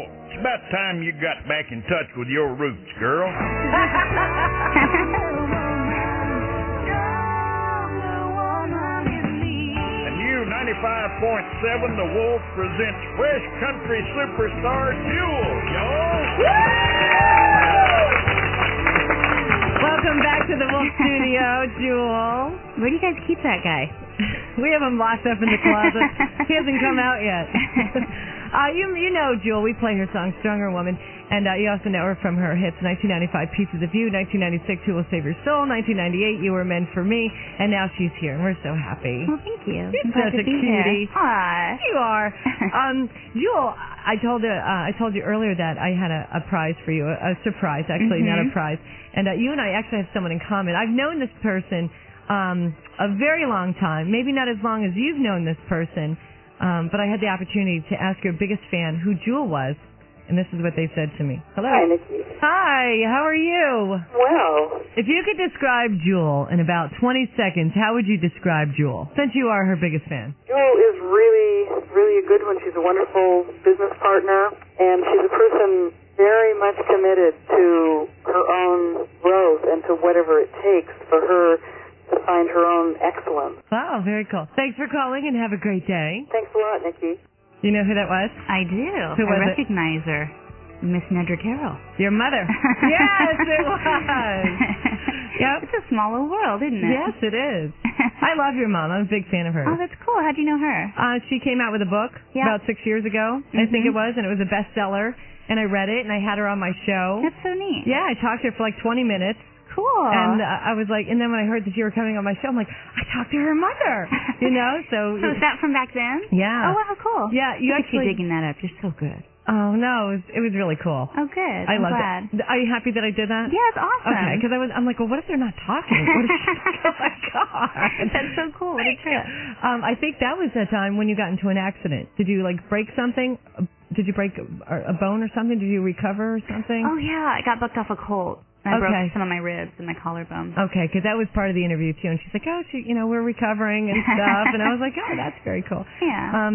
it's about time you got back in touch with your roots, girl. And you, 95.7, The Wolf presents fresh country superstar Jewel, y'all. Welcome back to the Wolf Studio, Jewel. Where do you guys keep that guy? We have him locked up in the closet. He hasn't come out yet. You know Jewel. We play her song, Stronger Woman. And you also know her from her hits, 1995, Pieces of You, 1996, Who Will Save Your Soul, 1998, You Were Meant for Me, and now she's here, and we're so happy. Well, thank you. You're such a cutie. Aww. You are. Jewel, I told you earlier that I had a prize for you, a surprise, actually, not a prize. And you and I actually have someone in common. I've known this person a very long time, maybe not as long as you've known this person, but I had the opportunity to ask your biggest fan who Jewel was. And this is what they said to me. Hello. Hi, Nikki. Hi, how are you? Well. If you could describe Jewel in about 20 seconds, how would you describe Jewel, since you are her biggest fan? Jewel is really, really a good one. She's a wonderful business partner, and she's a person very much committed to her own growth and to whatever it takes for her to find her own excellence. Wow, very cool. Thanks for calling, and have a great day. Thanks a lot, Nikki. You know who that was? I do. Who was I recognize her. Miss Nedra Carroll. Your mother. Yes, it was. Yep. It's a small little world, isn't it? Yes, it is. I love your mom. I'm a big fan of hers. Oh, that's cool. How'd you know her? She came out with a book about 6 years ago, I think it was, and it was a bestseller. And I read it, and I had her on my show. That's so neat. Yeah, I talked to her for like 20 minutes. Cool. And I was like, and then when I heard that you were coming on my show, I'm like, I talked to her mother, you know? So is that from back then? Yeah. Oh, wow, cool. Yeah, you Look actually... at you digging that up. You're so good. Oh, no, it was really cool. Oh, good. I loved glad. it. Are you happy that I did that? Yeah, it's awesome. Okay, because I'm like, well, what if they're not talking? What if oh, my God. That's so cool. What a trip. I think that was the time when you got into an accident. Did you, like, break something? Did you break a bone or something? Did you recover or something? Oh, yeah. I got bucked off a Colt. I broke some of my ribs and my collarbone. Okay, because that was part of the interview, too. And she's like, oh, we're recovering and stuff. And I was like, oh, that's very cool. Yeah.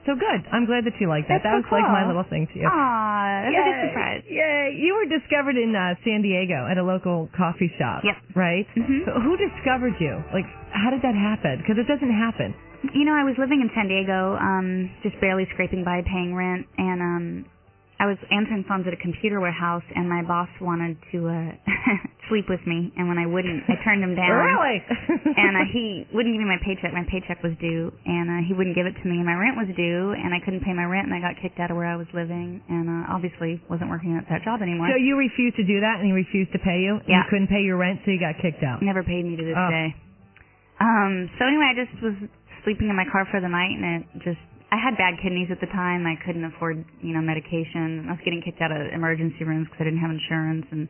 So good. I'm glad that you liked that. That's that was cool. like my little thing to you. Aw, that's a good surprise. Yeah, you were discovered in San Diego at a local coffee shop. Yep. Right? Mm-hmm. So who discovered you? Like, how did that happen? Because it doesn't happen. You know, I was living in San Diego, just barely scraping by paying rent, and I was answering phones at a computer warehouse, and my boss wanted to sleep with me, and when I wouldn't, I turned him down. Really? And he wouldn't give me my paycheck. My paycheck was due, and he wouldn't give it to me. My rent was due, and I couldn't pay my rent, and I got kicked out of where I was living, and obviously wasn't working at that job anymore. So you refused to do that, and he refused to pay you? Yeah. You couldn't pay your rent, so you got kicked out? Never paid me to this day. So anyway, I just was sleeping in my car for the night, and I had bad kidneys at the time. I couldn't afford, medication. I was getting kicked out of emergency rooms because I didn't have insurance, and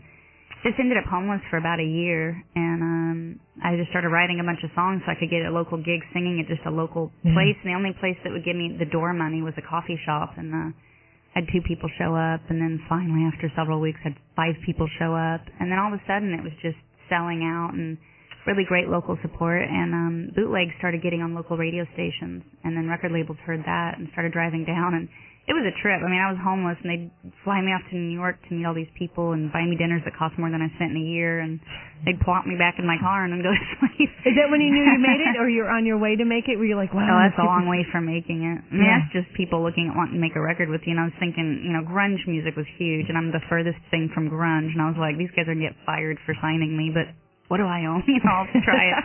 just ended up homeless for about a year. And I just started writing a bunch of songs so I could get a local gig singing at just a local place. And the only place that would give me the door money was a coffee shop. And I had 2 people show up, and then finally, after several weeks, I had 5 people show up. And then all of a sudden, it was just selling out and really great local support, and bootlegs started getting on local radio stations, and then record labels heard that and started driving down, and it was a trip. I mean, I was homeless, and they'd fly me off to New York to meet all these people and buy me dinners that cost more than I spent in a year, and they'd plop me back in my car and then go to sleep. Is that when you knew you made it, or you're on your way to make it? Were you like, wow? Oh, that's a long way from making it. I mean, that's just people looking at wanting to make a record with you, and I was thinking, grunge music was huge, and I'm the furthest thing from grunge, and I was like, these guys are going to get fired for signing me, but what do I own? I'll try it.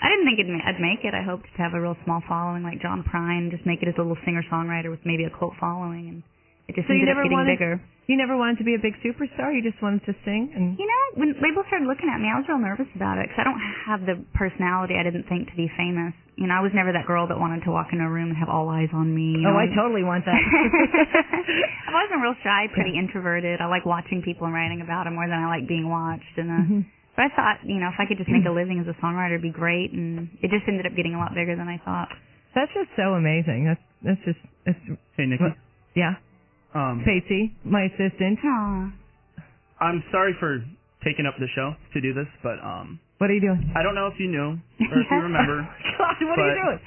I didn't think I'd make it. I hoped to have a real small following like John Prine, just make it as a little singer-songwriter with maybe a cult following, and it just ended up getting bigger. You never wanted to be a big superstar? You just wanted to sing? And when labels started looking at me, I was real nervous about it because I don't have the personality I didn't think to be famous. I was never that girl that wanted to walk into a room and have all eyes on me. Oh, I totally want that. I've always been real shy, pretty introverted. I like watching people and writing about them more than I like being watched. And But I thought, if I could just make a living as a songwriter, it'd be great, and it just ended up getting a lot bigger than I thought. That's just so amazing. That's just... Hey, Nikki. Yeah? Pacey, my assistant. Aww. I'm sorry for taking up the show to do this, but... What are you doing? I don't know if you knew, or if you remember. God, what are you doing?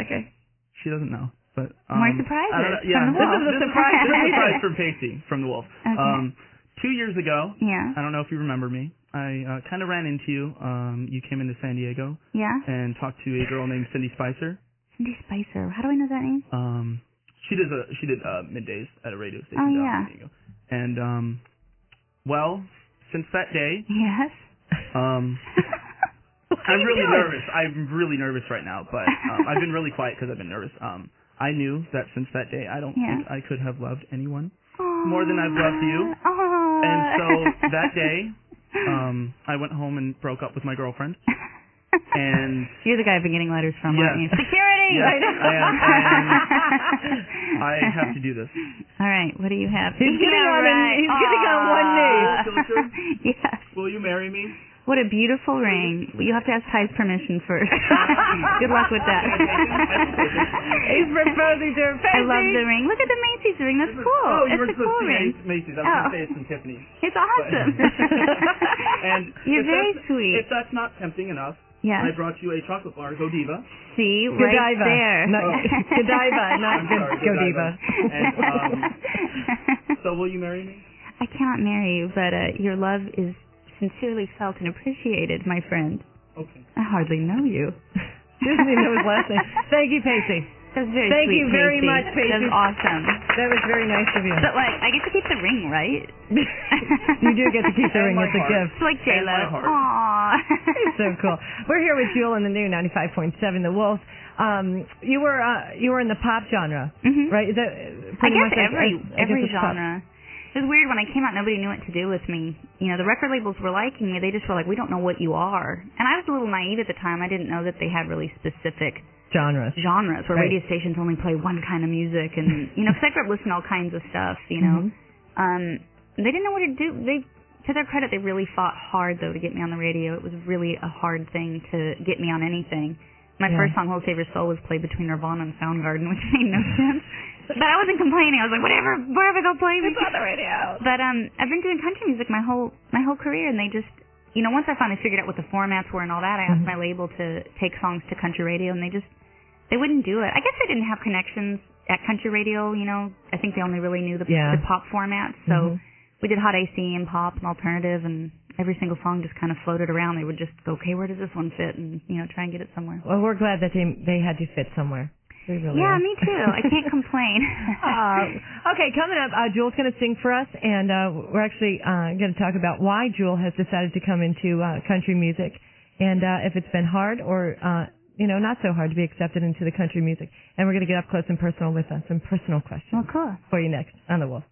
Okay. She doesn't know. But more surprises. I don't know, yeah, from the Wolf. This is a surprise. This is a surprise from Pacey from the Wolf. Okay. 2 years ago, Yeah. I don't know if you remember me. I kind of ran into you. You came into San Diego Yeah. and talked to a girl named Cindy Spicer. Cindy Spicer. How do I know that name? She did middays at a radio station Oh, down yeah. in San Diego. And well, since that day, Yes. I'm really nervous. I'm really nervous right now, but I've been really quiet because I've been nervous. I knew that since that day, I don't think I could have loved anyone more than I've loved you. Aww. And so that day, I went home and broke up with my girlfriend. And you're the guy I've been getting letters from, yes. aren't you? Security! Yes, I know. I am. And I have to do this. All right, what do you have? He's getting on one knee. Yes. Will you marry me? What a beautiful ring. You have to ask Ty's permission first. Good luck with that. He's proposing to her. I love the ring. Look at the Macy's ring. That's cool. Oh, you it's were a cool supposed to ring. say Macy's. I was going to say it's from Tiffany's. It's awesome. And You're very sweet. If that's not tempting enough, Yes. I brought you a chocolate bar, Godiva. See, right Godiva. there. Godiva, not I'm sorry, Godiva. And, so will you marry me? I cannot marry you, but your love is sincerely felt and appreciated, my friend. Okay. I hardly know you. She doesn't even know his last name. Thank you, Pacey. That's very Thank sweet, you very Pacey. much, Pacey. That's awesome. That was very nice of you. But, I get to keep the ring, right? You do get to keep the And ring. my It's a heart. gift. It's like J-Lo. And my heart. Aww. It's so cool. We're here with Jewel in the new 95.7 The Wolf. You were in the pop genre, right? Is that I pretty guess much every it's pop. genre. It was weird when I came out. Nobody knew what to do with me. You know, the record labels were liking me. They just were like, "We don't know what you are." And I was a little naive at the time. I didn't know that they had really specific Genres. where Right. radio stations only play one kind of music, and because I grew up listening to all kinds of stuff. They didn't know what to do. To their credit, they really fought hard though to get me on the radio. It was really a hard thing to get me on anything. My first song, "Hold Save Your Soul," was played between Nirvana and Soundgarden, which made no sense. But I wasn't complaining. I was like, wherever they'll play me. It's on the radio. But I've been doing country music my whole career, and they just, once I finally figured out what the formats were and all that, I asked my label to take songs to country radio, and they wouldn't do it. I guess they didn't have connections at country radio. I think they only really knew the pop formats. So we did hot AC and pop and alternative, and every single song just kind of floated around. They would just go, okay, where does this one fit, and try and get it somewhere. Well, we're glad that they had to fit somewhere. Really yeah, are. me too. I can't complain. Okay, coming up, Jewel's going to sing for us, and we're actually going to talk about why Jewel has decided to come into country music, and if it's been hard or not so hard to be accepted into the country music. And we're going to get up close and personal with some personal questions. Well, cool. For you next on The Wolf.